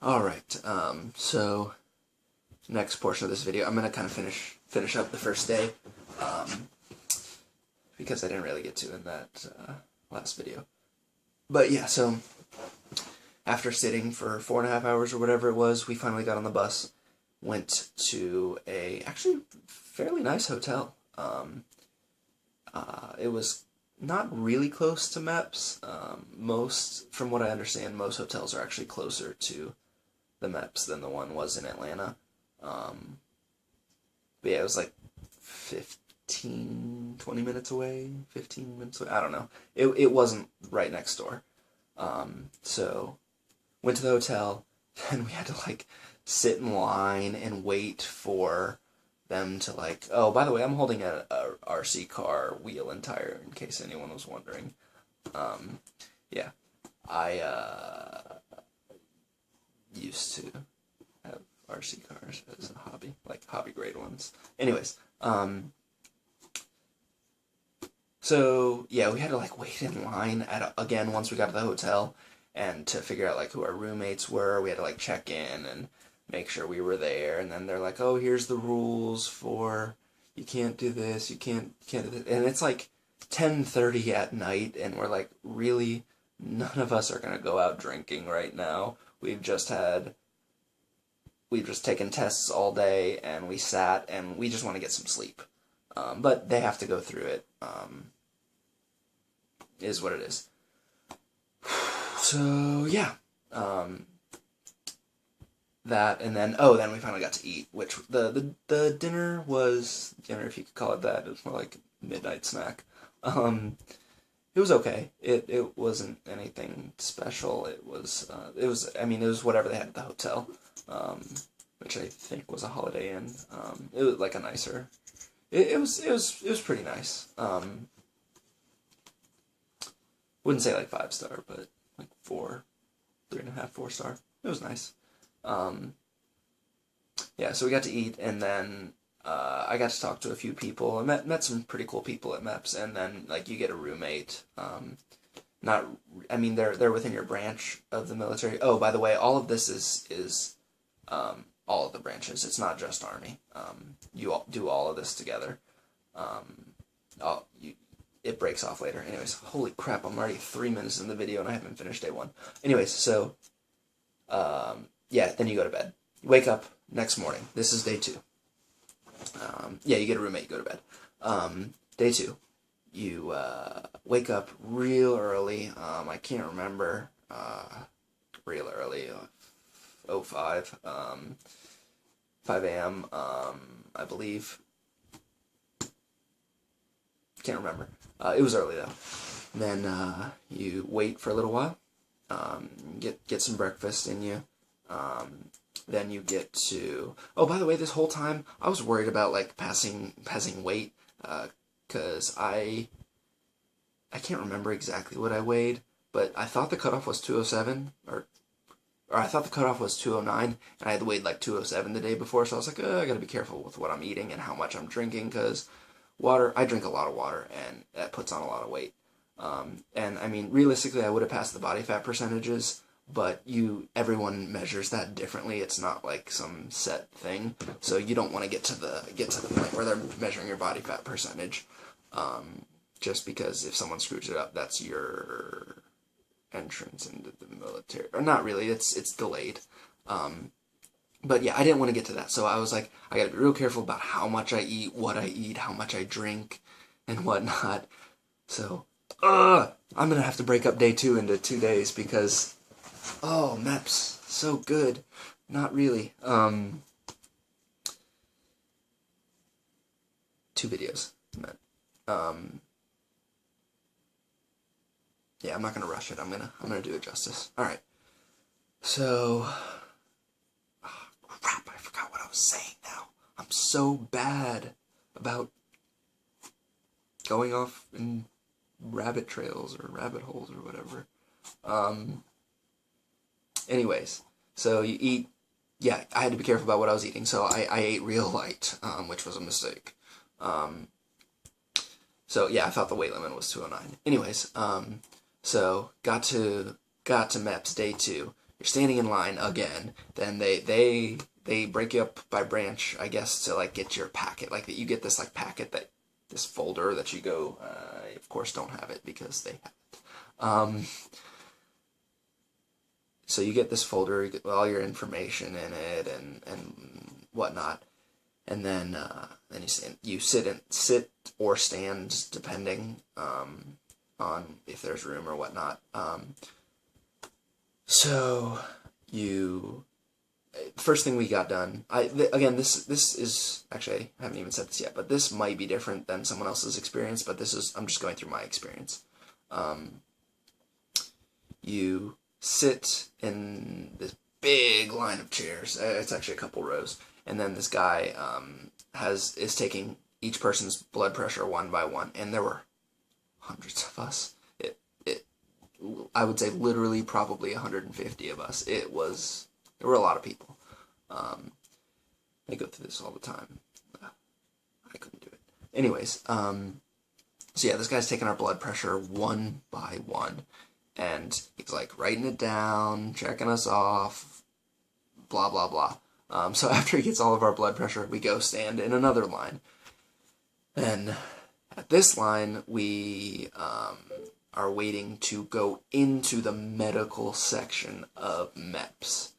Alright, so next portion of this video, I'm gonna kind of finish up the first day, because I didn't really get to in that last video. But yeah, so after sitting for 4.5 hours or whatever it was, we finally got on the bus, went to a actually fairly nice hotel. It was not really close to MEPS. From what I understand, most hotels are actually closer to the MEPS than the one was in Atlanta. But yeah, it was like 20 minutes away, 15 minutes away, I don't know. It wasn't right next door. So went to the hotel, and we had to like sit in line and wait for them to like, oh, by the way, I'm holding a RC car wheel and tire in case anyone was wondering. Yeah, I used to have RC cars as a hobby, like hobby grade ones. Anyways, so yeah, we had to like wait in line again once we got to the hotel, and to figure out like who our roommates were, we had to like check in and make sure we were there, and then they're like, oh, here's the rules for you can't do this, you can't do this, and it's like 10:30 at night, and we're like, really, none of us are gonna go out drinking right now. We've just taken tests all day, and we sat, and we just want to get some sleep. But they have to go through it, is what it is. So, yeah. That, and then, then we finally got to eat, which, the dinner was, dinner if you could call it that, it was more like a midnight snack. It was okay. It wasn't anything special. It was whatever they had at the hotel, which I think was a Holiday Inn. It was like a nicer, it was pretty nice. Wouldn't say like 5-star, but like 4, 3.5, 4-star. It was nice. Yeah, so we got to eat, and then I got to talk to a few people. I met some pretty cool people at MEPS, and then like you get a roommate. They're within your branch of the military. Oh, by the way, all of this is all of the branches. It's not just Army. You all do all of this together. It breaks off later. Anyways, holy crap, I'm already 3 minutes in the video and I haven't finished day 1. Anyways, so yeah, then you go to bed. Wake up next morning. This is day 2. Yeah, you get a roommate, you go to bed. Day 2, you wake up real early. I can't remember, real early, 5 a.m., I believe. Can't remember. It was early though. Then you wait for a little while, get some breakfast in you. Then you get to, oh, by the way, this whole time I was worried about like passing weight, because I can't remember exactly what I weighed, but I thought the cutoff was 207, or I thought the cutoff was 209, and I had weighed like 207 the day before, so I was like, I gotta be careful with what I'm eating and how much I'm drinking, because I drink a lot of water, and that puts on a lot of weight. And I mean, realistically, I would have passed the body fat percentages, but everyone measures that differently. It's not like some set thing, so you don't want to get to the point where they're measuring your body fat percentage, just because if someone screws it up, that's your entrance into the military. Or not really, it's delayed. But yeah, I didn't want to get to that, so I was like, I gotta be real careful about how much I eat, what I eat, how much I drink, and whatnot. So, I'm gonna have to break up day 2 into 2 days because, oh, MEPS, so good. Not really. 2 videos. Yeah, I'm not gonna rush it. I'm gonna do it justice. All right. So, crap, I forgot what I was saying now. I'm so bad about going off in rabbit trails or rabbit holes or whatever. Anyways, so you eat. Yeah, I had to be careful about what I was eating, so I ate real light, which was a mistake. So yeah, I thought the weight limit was 209. Anyways, so got to MEPS day 2. you're standing in line again. Then they break you up by branch, I guess, to like get your packet. Like that, you get this like packet that this folder that you go. I of course don't have it because they have it. So you get this folder, you get all your information in it and whatnot, and then you sit or stand depending on if there's room or whatnot. So you first thing we got done. Again, this is actually, I haven't even said this yet, but this might be different than someone else's experience. But I'm just going through my experience. You sit in this big line of chairs. It's actually a couple rows, and then this guy is taking each person's blood pressure one by one, and there were hundreds of us. I would say literally probably 150 of us. There were a lot of people. They go through this all the time. I couldn't do it. Anyways, so yeah, this guy's taking our blood pressure one by one. And he's like writing it down, checking us off, blah, blah, blah. So after he gets all of our blood pressure, we go stand in another line. And at this line, we are waiting to go into the medical section of MEPS.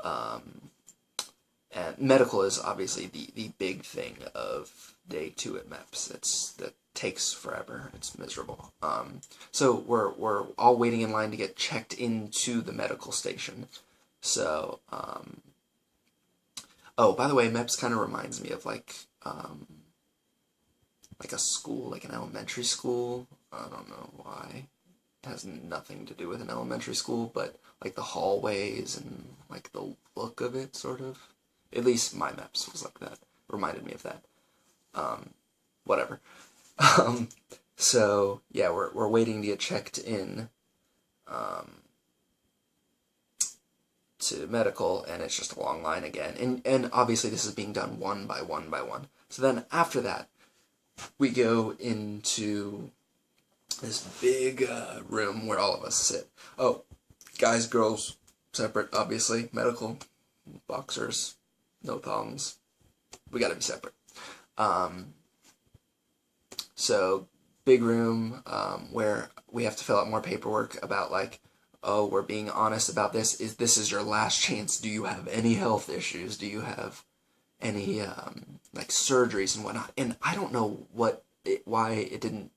And medical is obviously the big thing of day 2 at MEPS. That takes forever. It's miserable. So we're all waiting in line to get checked into the medical station. So, oh, by the way, MEPS kind of reminds me of like a school, like an elementary school. I don't know why. It has nothing to do with an elementary school, but like the hallways and like the look of it, sort of. At least my MEPS was like that. Reminded me of that. Whatever. So yeah, we're waiting to get checked in to medical, and it's just a long line again. And obviously this is being done one by one by one. So then after that, we go into this big room where all of us sit. Oh, guys, girls, separate, obviously. Medical, boxers, no thongs. We gotta be separate. So, big room where we have to fill out more paperwork about like, oh, we're being honest about this. This is your last chance. Do you have any health issues? Do you have any like surgeries and whatnot? And I don't know why it didn't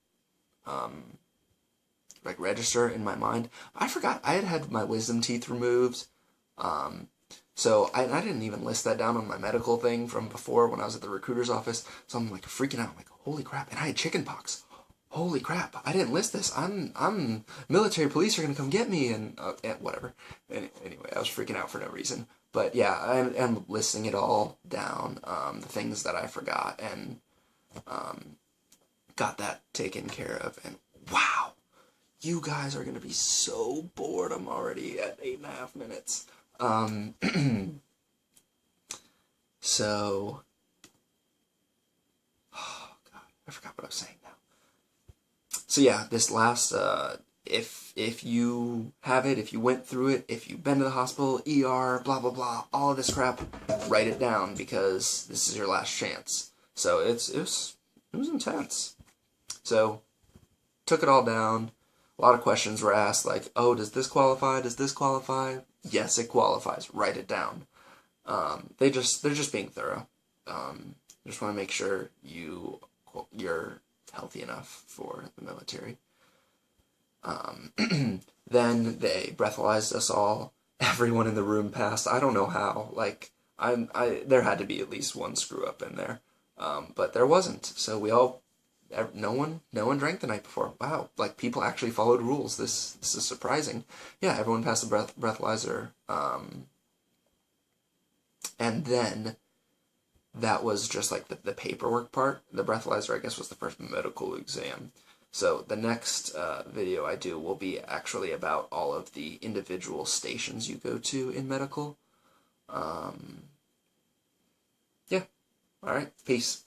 like register in my mind. I forgot I had my wisdom teeth removed. So I didn't even list that down on my medical thing from before when I was at the recruiter's office. So I'm like freaking out. I'm like, holy crap! And I had chicken pox. Holy crap! I didn't list this. I'm military police are gonna come get me and whatever. Anyway, I was freaking out for no reason. But yeah, I'm listing it all down. The things that I forgot and got that taken care of. And wow, you guys are gonna be so bored. I'm already at 8.5 minutes. So, oh god, I forgot what I was saying now. So yeah, this last, if you have it, if you went through it, if you've been to the hospital, ER, blah blah blah, all of this crap, write it down because this is your last chance. So it was intense. So, took it all down. A lot of questions were asked, like, oh, does this qualify? Does this qualify? Yes, it qualifies. Write it down. They're just being thorough. Just want to make sure you're healthy enough for the military. Then they breathalyzed us all. Everyone in the room passed. I don't know how. Like there had to be at least one screw up in there, but there wasn't. So we all. No one drank the night before. Wow, like people actually followed rules. This is surprising. Yeah, everyone passed the breathalyzer. And then that was just like the paperwork part. The breathalyzer, I guess, was the first medical exam. So the next video I do will be actually about all of the individual stations you go to in medical. Yeah. All right. Peace.